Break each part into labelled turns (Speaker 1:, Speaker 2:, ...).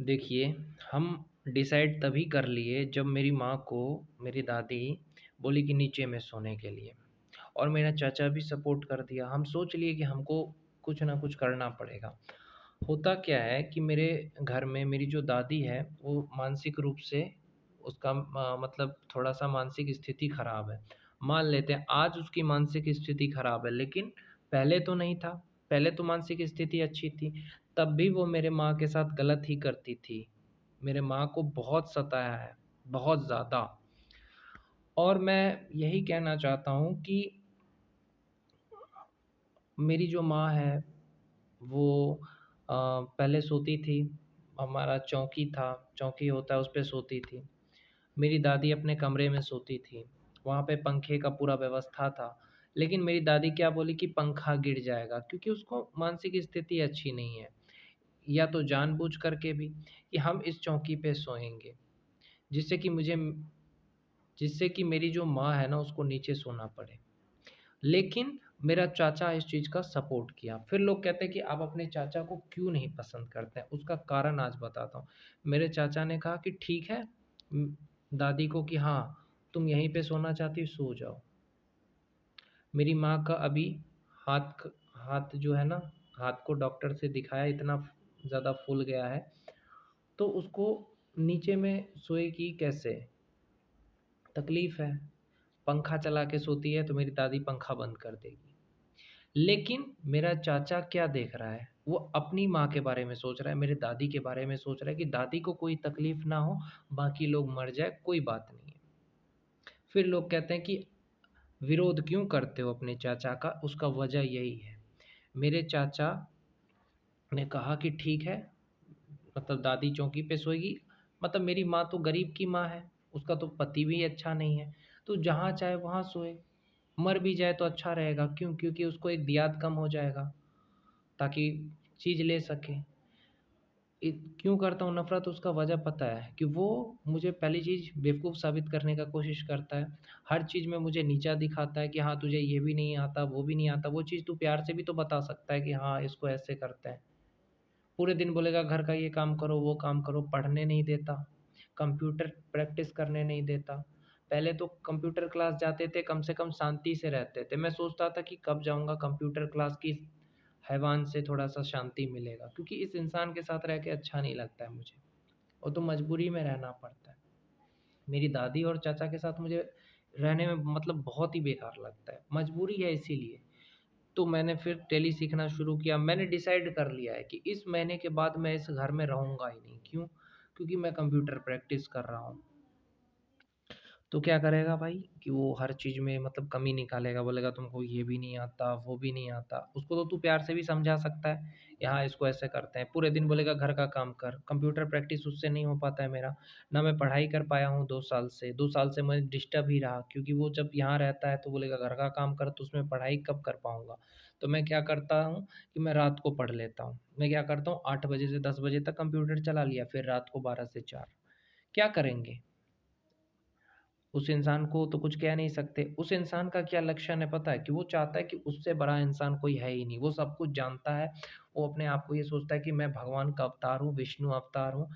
Speaker 1: देखिए, हम डिसाइड तभी कर लिए जब मेरी माँ को मेरी दादी बोली कि नीचे में सोने के लिए और मेरा चाचा भी सपोर्ट कर दिया। हम सोच लिए कि हमको कुछ ना कुछ करना पड़ेगा। होता क्या है कि मेरे घर में मेरी जो दादी है, वो मानसिक रूप से उसका मतलब थोड़ा-सा मानसिक स्थिति खराब है। मान लेते हैं आज उसकी मानसिक स्थिति खराब है, लेकिन पहले तो नहीं था। पहले तो मानसिक स्थिति अच्छी थी। तब भी वो मेरे माँ के साथ गलत ही करती थी। मेरे माँ को बहुत सताया है, बहुत ज़्यादा। और मैं यही कहना चाहता हूँ कि मेरी जो माँ है वो पहले सोती थी, हमारा चौकी था, चौकी होता है उस पे सोती थी। मेरी दादी अपने कमरे में सोती थी, वहाँ पे पंखे का पूरा व्यवस्था था। लेकिन मेरी दादी क्या बोली कि पंखा गिर जाएगा क्योंकि उसको मानसिक स्थिति अच्छी नहीं है। या तो जानबूझ करके भी कि हम इस चौकी पे सोएँगे, जिससे कि मुझे जिससे कि मेरी जो माँ है ना उसको नीचे सोना पड़े। लेकिन मेरा चाचा इस चीज़ का सपोर्ट किया। फिर लोग कहते हैं कि आप अपने चाचा को क्यों नहीं पसंद करते हैं? उसका कारण आज बताता हूँ। मेरे चाचा ने कहा कि ठीक है दादी को कि हाँ, तुम यहीं पे सोना चाहती हो, सो जाओ। मेरी माँ का अभी हाथ क हाथ जो है ना, हाथ को डॉक्टर से दिखाया, इतना ज़्यादा फूल गया है, तो उसको नीचे में सोएगी कैसे? तकलीफ़ है। पंखा चला के सोती है तो मेरी दादी पंखा बंद कर देगी। लेकिन मेरा चाचा क्या देख रहा है, वो अपनी माँ के बारे में सोच रहा है, मेरे दादी के बारे में सोच रहा है कि दादी को कोई तकलीफ़ ना हो, बाकी लोग मर जाएँ, कोई बात नहीं है। फिर लोग कहते हैं कि विरोध क्यों करते हो अपने चाचा का? उसका वजह यही है। मेरे चाचा ने कहा कि ठीक है, मतलब दादी चौकी पे सोएगी, मतलब मेरी माँ तो गरीब की माँ है, उसका तो पति भी अच्छा नहीं है, तो जहाँ चाहे वहाँ सोए। मर भी जाए तो अच्छा रहेगा, क्यों? क्योंकि उसको एक दियाद कम हो जाएगा, ताकि चीज़ ले सके। क्यों करता हूँ नफ़रत? उसका वजह पता है कि वो मुझे पहली चीज़ बेवकूफ़ साबित करने का कोशिश करता है। हर चीज़ में मुझे नीचा दिखाता है कि हाँ, तुझे ये भी नहीं आता, वो भी नहीं आता। वो चीज़ तू प्यार से भी तो बता सकता है कि हाँ, इसको ऐसे करते हैं। पूरे दिन बोलेगा घर का ये काम करो, वो काम करो, पढ़ने नहीं देता, कंप्यूटर प्रैक्टिस करने नहीं देता। पहले तो कंप्यूटर क्लास जाते थे, कम से कम शांति से रहते थे। मैं सोचता था कि कब जाऊँगा कंप्यूटर क्लास की हैवान से थोड़ा-सा शांति मिलेगा, क्योंकि इस इंसान के साथ रह के अच्छा नहीं लगता है मुझे। वो तो मजबूरी में रहना पड़ता है। मेरी दादी और चाचा के साथ मुझे रहने में मतलब बहुत ही बेकार लगता है, मजबूरी है इसीलिए। तो मैंने फिर टैली सीखना शुरू किया। मैंने डिसाइड कर लिया है कि इस महीने के बाद मैं इस घर में रहूँगा ही नहीं। क्यों? क्योंकि मैं कंप्यूटर प्रैक्टिस कर रहा हूँ। तो क्या करेगा भाई कि वो हर चीज़ में मतलब कमी निकालेगा, बोलेगा तुमको ये भी नहीं आता, वो भी नहीं आता। उसको तो तू प्यार से भी समझा सकता है, यहाँ इसको ऐसे करते हैं। पूरे दिन बोलेगा घर का काम कर, कंप्यूटर प्रैक्टिस उससे नहीं हो पाता है मेरा। ना मैं पढ़ाई कर पाया हूँ 2 साल से, 2 साल से मैं डिस्टर्ब ही रहा, क्योंकि वो जब यहाँ रहता है तो बोलेगा घर का काम कर, तो उसमें पढ़ाई कब कर पाऊँगा। तो मैं क्या करता हूँ कि मैं रात को पढ़ लेता हूँ। मैं क्या करता हूँ 8 बजे से 10 बजे तक कंप्यूटर चला लिया, फिर रात को 12 से 4। क्या करेंगे? उस इंसान को तो कुछ कह नहीं सकते। उस इंसान का क्या लक्षण है पता है? कि वो चाहता है कि उससे बड़ा इंसान कोई है ही नहीं। वो सब कुछ जानता है। वो अपने आप को ये सोचता है कि मैं भगवान का अवतार हूँ, विष्णु अवतार हूँ।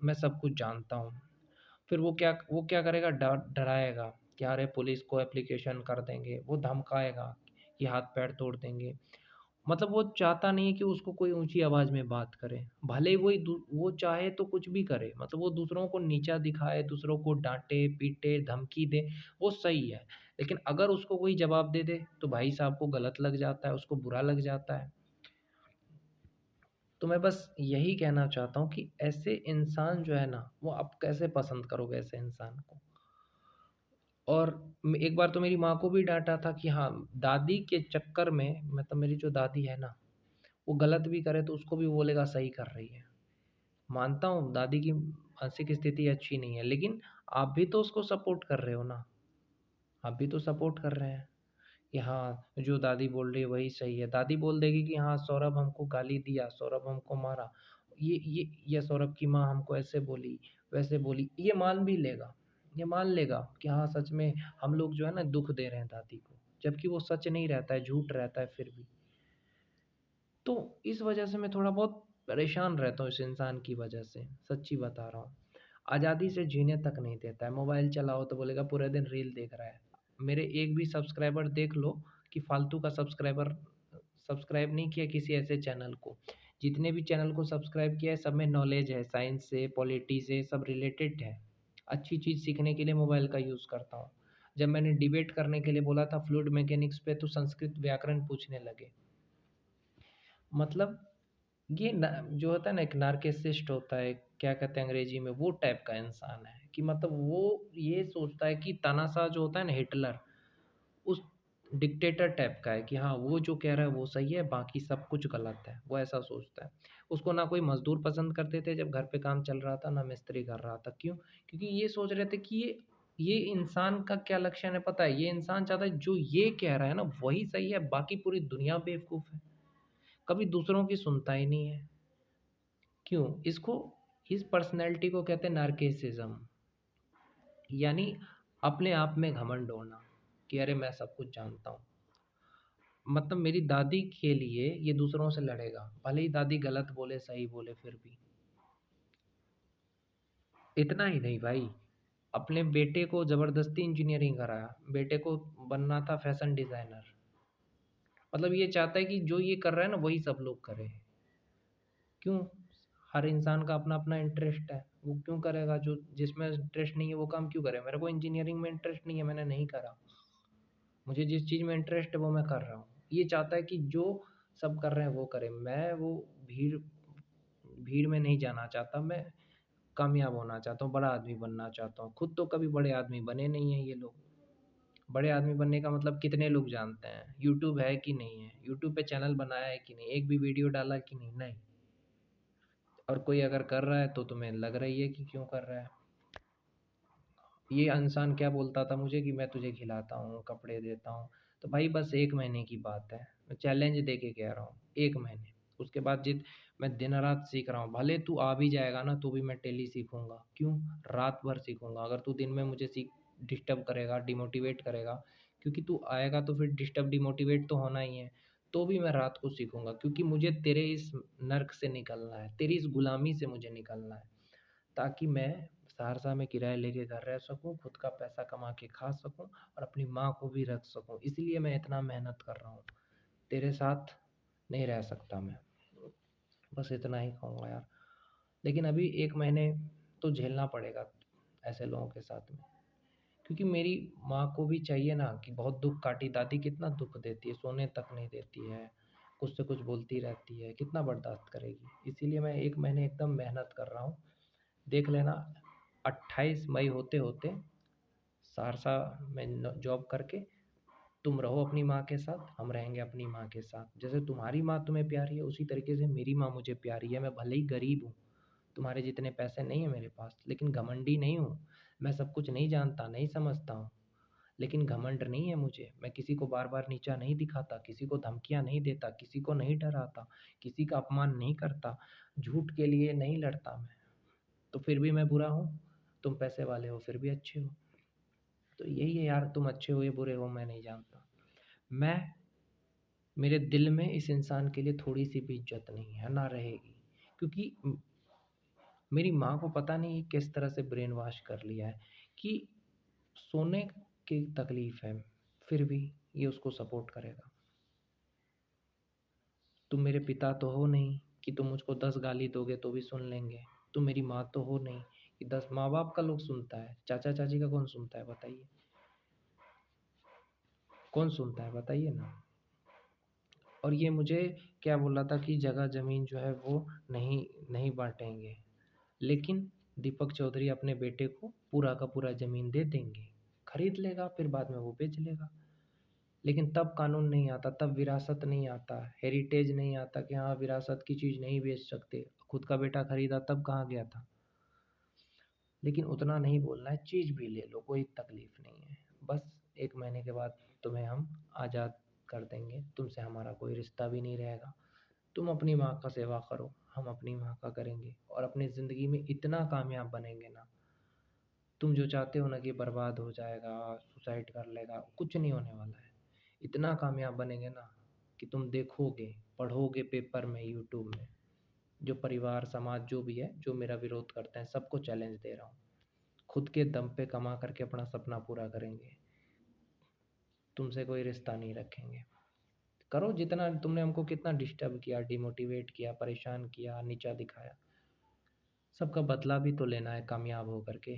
Speaker 1: मैं सब कुछ जानता हूँ। फिर वो क्या करेगा, डराएगा कि अरे पुलिस को एप्लीकेशन कर देंगे। वो धमकाएगा कि हाथ-पैर तोड़ देंगे। मतलब वो चाहता नहीं है कि उसको कोई ऊँची आवाज़ में बात करे। भले ही वो चाहे तो कुछ भी करे, मतलब वो दूसरों को नीचा दिखाए, दूसरों को डाँटे, पीटे, धमकी दे, वो सही है। लेकिन अगर उसको कोई जवाब दे दे, तो भाई साहब को गलत लग जाता है, उसको बुरा लग जाता है। तो मैं बस यही कहना चाहता हूँ कि ऐसे इंसान जो है ना, वो आप कैसे पसंद करोगे ऐसे इंसान को? और एक बार तो मेरी माँ को भी डाँटा था कि हाँ, दादी के चक्कर में मतलब मेरी जो दादी है ना, वो गलत भी करे तो उसको भी बोलेगा सही कर रही है। मानता हूँ दादी की मानसिक स्थिति अच्छी नहीं है, लेकिन आप भी तो उसको सपोर्ट कर रहे हो ना, आप भी तो सपोर्ट कर रहे हैं कि हाँ, जो दादी बोल रही है वही सही है। दादी बोल देगी कि हाँ, सौरभ हमको गाली दिया, सौरभ हमको मारा, ये सौरभ की माँ हमको ऐसे बोली, वैसे बोली, ये मान भी लेगा। ये मान लेगा कि हाँ, सच में हम लोग जो है ना दुःख दे रहे हैं दादी को, जबकि वो सच नहीं रहता है, झूठ रहता है फिर भी। तो इस वजह से मैं थोड़ा बहुत परेशान रहता हूँ इस इंसान की वजह से, सच्ची बता रहा हूँ। आज़ादी से जीने तक नहीं देता है, मोबाइल चलाओ तो बोलेगा पूरे दिन रील देख रहा है। मेरे एक भी सब्सक्राइबर देख लो कि फालतू का सब्सक्राइब नहीं किया किसी ऐसे चैनल को। जितने भी चैनल को सब्सक्राइब किया है सब में नॉलेज है, साइंस से, पॉलिटी से, सब रिलेटेड है। अच्छी चीज़ सीखने के लिए मोबाइल का यूज़ करता हूँ। जब मैंने डिबेट करने के लिए बोला था फ्लूइड मैकेनिक्स पे तो संस्कृत व्याकरण पूछने लगे। मतलब ये न जो होता है ना, एक नार्किसिस्ट होता है, क्या कहते हैं अंग्रेजी में, वो टाइप का इंसान है कि मतलब वो ये सोचता है कि तानाशाह जो होता है ना, हिटलर, उस डिक्टेटर टाइप का है कि हाँ वो जो कह रहा है वो सही है, बाकी सब कुछ गलत है, वो ऐसा सोचता है। उसको ना कोई मजदूर पसंद करते थे जब घर पे काम चल रहा था, ना मिस्त्री कर रहा था। क्यों? क्योंकि ये सोच रहे थे कि ये इंसान का क्या लक्षण है पता है, ये इंसान चाहता है जो ये कह रहा है ना वही सही है, बाकी पूरी दुनिया बेवकूफ़ है। कभी दूसरों की सुनता ही नहीं है। क्यों? इस पर्सनैलिटी को कहते हैं नार्किसिज्म, यानी अपने आप में घमंड होना कि अरे मैं सब कुछ जानता हूँ। मतलब मेरी दादी के लिए ये दूसरों से लड़ेगा, भले ही दादी गलत बोले सही बोले फिर भी। इतना ही नहीं भाई, अपने बेटे को ज़बरदस्ती इंजीनियरिंग कराया, बेटे को बनना था फैशन डिज़ाइनर। मतलब ये चाहता है कि जो ये कर रहा है ना वही सब लोग करें। क्यों? हर इंसान का अपना-अपना इंटरेस्ट है, वो क्यों करेगा? जो जिसमें इंटरेस्ट नहीं है वो काम क्यों करे? मेरे को इंजीनियरिंग में इंटरेस्ट नहीं है, मैंने नहीं करा। मुझे जिस चीज़ में इंटरेस्ट है वो मैं कर रहा हूँ। ये चाहता है कि जो सब कर रहे हैं वो करें। मैं वो भीड़ भीड़ में नहीं जाना चाहता, मैं कामयाब होना चाहता हूँ, बड़ा आदमी बनना चाहता हूँ। खुद तो कभी बड़े आदमी बने नहीं हैं ये लोग। बड़े आदमी बनने का मतलब कितने लोग जानते हैं? यूट्यूब है कि नहीं है? यूट्यूब पे चैनल बनाया है कि नहीं? एक भी वीडियो डाला कि नहीं? नहीं। और कोई अगर कर रहा है तो तुम्हें लग रही है कि क्यों कर रहा है। ये इंसान क्या बोलता था मुझे कि मैं तुझे खिलाता हूँ, कपड़े देता हूँ। तो भाई बस 1 महीने की बात है। मैं चैलेंज दे के कह रहा हूँ, 1 महीने। उसके बाद मैं दिन-रात सीख रहा हूँ। भले तू आ भी जाएगा ना तो भी मैं टेली सीखूँगा। क्यों? रात भर सीखूँगा। अगर तू दिन में मुझे डिस्टर्ब करेगा, डिमोटिवेट करेगा, क्योंकि तू आएगा तो फिर डिस्टर्ब डिमोटिवेट तो होना ही है। तो भी मैं रात को सीखूँगा क्योंकि मुझे तेरे इस नर्क से निकलना है, तेरी इस गुलामी से मुझे निकलना है। ताकि मैं सहरसा में किराया लेके घर रह सकूँ, खुद का पैसा कमा के खा सकूँ और अपनी माँ को भी रख सकूँ। इसलिए मैं इतना मेहनत कर रहा हूँ। तेरे साथ नहीं रह सकता मैं। बस इतना ही कहूँगा यार। लेकिन अभी 1 महीने तो झेलना पड़ेगा ऐसे लोगों के साथ में। क्योंकि मेरी माँ को भी चाहिए ना कि बहुत दुःख काटी, दादी कितना दुःख देती है, सोने तक नहीं देती है, कुछ से कुछ बोलती रहती है, कितना बर्दाश्त करेगी। इसीलिए मैं 1 महीने एकदम मेहनत कर रहा हूँ। देख लेना 28 मई होते-होते सहरसा में जॉब करके तुम रहो अपनी माँ के साथ, हम रहेंगे अपनी माँ के साथ। जैसे तुम्हारी माँ तुम्हें प्यारी है उसी तरीके से मेरी माँ मुझे प्यारी है। मैं भले ही गरीब हूँ, तुम्हारे जितने पैसे नहीं है मेरे पास, लेकिन घमंडी नहीं हूँ। मैं सब कुछ नहीं जानता, नहीं समझता हूँ, लेकिन घमंड नहीं है मुझे। मैं किसी को बार-बार नीचा नहीं दिखाता, किसी को धमकियाँ नहीं देता, किसी को नहीं डराता, किसी का अपमान नहीं करता, झूठ के लिए नहीं लड़ता मैं। तो फिर भी मैं बुरा हूँ, तुम पैसे वाले हो फिर भी अच्छे हो। तो यही है यार, तुम अच्छे हो या बुरे हो मैं नहीं जानता। मैं मेरे दिल में इस इंसान के लिए थोड़ी-सी भी इज़्ज़त नहीं है, ना रहेगी। क्योंकि मेरी माँ को पता नहीं किस तरह से ब्रेन वॉश कर लिया है कि सोने की तकलीफ़ है, फिर भी ये उसको सपोर्ट करेगा। तुम मेरे पिता तो हो नहीं कि तुम मुझको 10 गाली दोगे तो भी सुन लेंगे। तुम मेरी माँ तो हो नहीं कि 10 माँ-बाप का लोग सुनता है, चाचा-चाची का कौन सुनता है बताइए? कौन सुनता है बताइए ना? और ये मुझे क्या बोला था कि जगह ज़मीन जो है वो नहीं नहीं बाँटेंगे। लेकिन दीपक चौधरी अपने बेटे को पूरा का पूरा ज़मीन दे देंगे। खरीद लेगा फिर बाद में वो बेच लेगा। लेकिन तब कानून नहीं आता, तब विरासत नहीं आता, हेरिटेज नहीं आता कि हाँ विरासत की चीज़ नहीं बेच सकते। खुद का बेटा खरीदा तब कहाँ गया था। लेकिन उतना नहीं बोलना है, चीज़ भी ले लो, कोई तकलीफ़ नहीं है। बस 1 महीने के बाद तुम्हें हम आज़ाद कर देंगे, तुमसे हमारा कोई रिश्ता भी नहीं रहेगा। तुम अपनी माँ का सेवा करो, हम अपनी माँ का करेंगे और अपनी ज़िंदगी में इतना कामयाब बनेंगे ना, तुम जो चाहते हो ना कि बर्बाद हो जाएगा, सुसाइड कर लेगा, कुछ नहीं होने वाला है। इतना कामयाब बनेंगे ना कि तुम देखोगे, पढ़ोगे पेपर में, यूट्यूब में, जो परिवार, समाज जो भी है, जो मेरा विरोध करते हैं, सबको चैलेंज दे रहा हूँ। खुद के दम पे कमा करके अपना सपना पूरा करेंगे। तुमसे कोई रिश्ता नहीं रखेंगे। करो जितना, तुमने हमको कितना डिस्टर्ब किया, डिमोटिवेट किया, परेशान किया, नीचा दिखाया, सबका बदला भी तो लेना है कामयाब हो करके।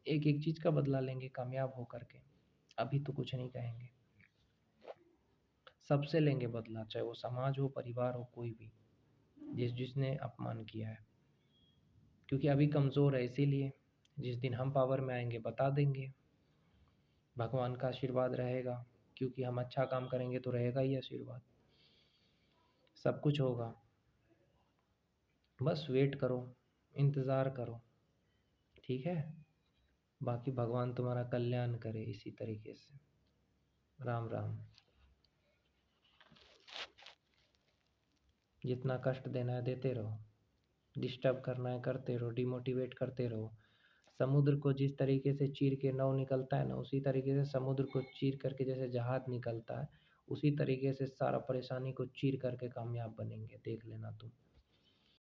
Speaker 1: एक एक चीज़ का बदला लेंगे कामयाब हो करके। अभी तो कुछ नहीं कहेंगे, सबसे लेंगे बदला, चाहे वो समाज हो, परिवार हो, कोई भी, जिसने अपमान किया है। क्योंकि अभी कमज़ोर है, इसीलिए जिस दिन हम पावर में आएंगे बता देंगे। भगवान का आशीर्वाद रहेगा, क्योंकि हम अच्छा काम करेंगे तो रहेगा ही आशीर्वाद, सब कुछ होगा। बस वेट करो, इंतज़ार करो, ठीक है। बाकी भगवान तुम्हारा कल्याण करे इसी तरीके से। राम राम। जितना कष्ट देना है देते रहो, डिस्टर्ब करना है करते रहो, डिमोटिवेट करते रहो। समुद्र को जिस तरीके से चीर के नाव निकलता है ना, उसी तरीके से समुद्र को चीर करके जैसे जहाज निकलता है, उसी तरीके से सारा परेशानी को चीर करके कामयाब बनेंगे, देख लेना तुम।